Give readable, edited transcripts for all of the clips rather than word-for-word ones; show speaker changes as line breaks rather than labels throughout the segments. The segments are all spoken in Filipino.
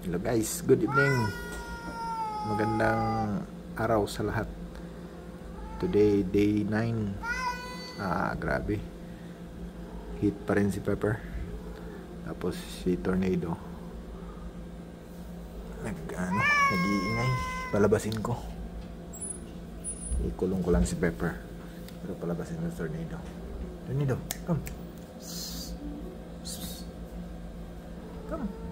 Hello guys, good evening. Magandang araw sa lahat. Today, day 9. Grabe. Hit pa rin si Pepper. Tapos si Tornado. Nag-iingay. Palabasin ko. Ikulong ko lang si Pepper. Pero palabasin ko si Tornado. Tornado, come. Come.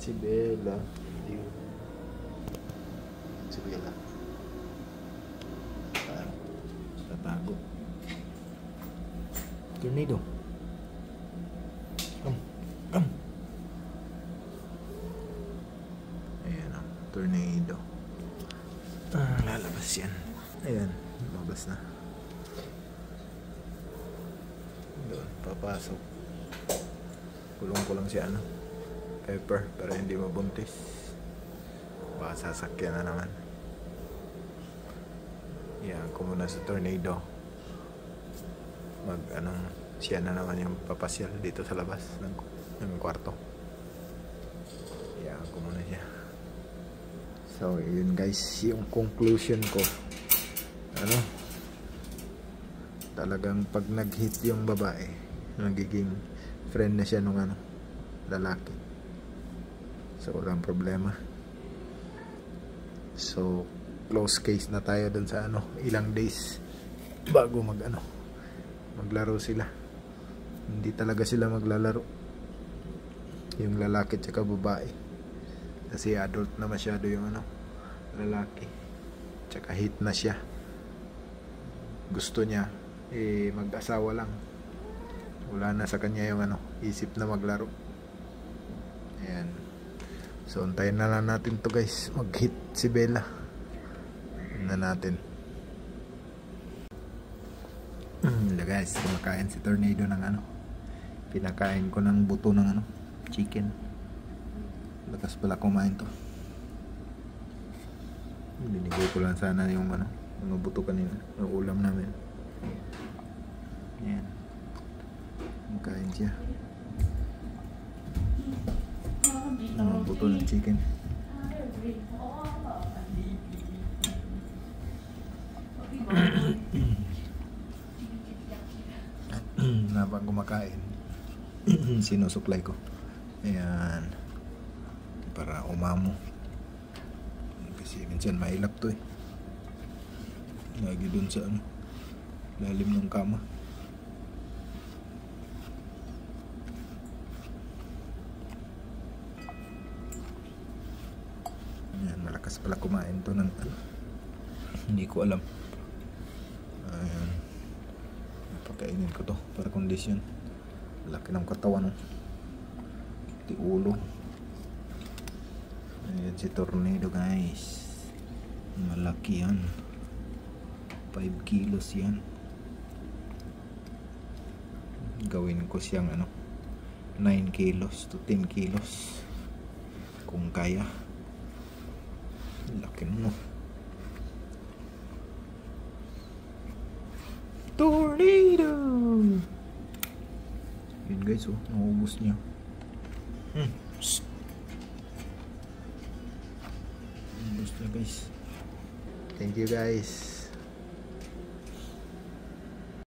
Si Bella. Si Bella. Tatago. Tornado. Come. Come. Ayan o. Tornado. Lalabas yan. Ayan. Lumabas na. Doon. Papasok. Kulong ko lang si Pepper, pero hindi mabuntis. Baka sasakyan na naman. Yan ko muna sa Tornado. Siya na naman yung papasyal dito sa labas ng kwarto. Yan ko muna siya. So yun guys, yung conclusion ko. Talagang pag nag-hit yung babae, nagiging friend na siya nung lalaki. So walang problema. So close case na tayo dun sa ilang days bago maglaro sila. Hindi talaga sila maglalaro, yung lalaki tsaka babae, kasi adult na masyado yung lalaki, tsaka hit na siya. Gusto niya mag-asawa lang. Wala na sa kanya yung isip na maglaro. Ayan. So antayin na lang natin to guys, mag-hit si Bella na natin. Guys, kumakain si Tornado ng pinakain ko ng buto ng chicken. Lakas pala kumain to. Binigay ko lang sana yung mga buto kanina, yung ulam namin. Ayan, kumakain siya ng buto ng chicken. Habang kumakain, sinusuklay ko. Ayan, para umamo, kasi minsan mailap to lagi dun sa lalim ng kama. Ayan, malakas pala kumain to ng hindi ko alam. Ayan, pagkainin ko to para kondisyon. Laki ng katawan, di ulo. Ayan si Tornado guys, malaki yan, 5 kilos yan. Gawin ko siyang 9 kilos to 10 kilos kung kaya. Laki mo. Tornado! Yun guys, naubos niya. Naubos niya guys. Thank you guys.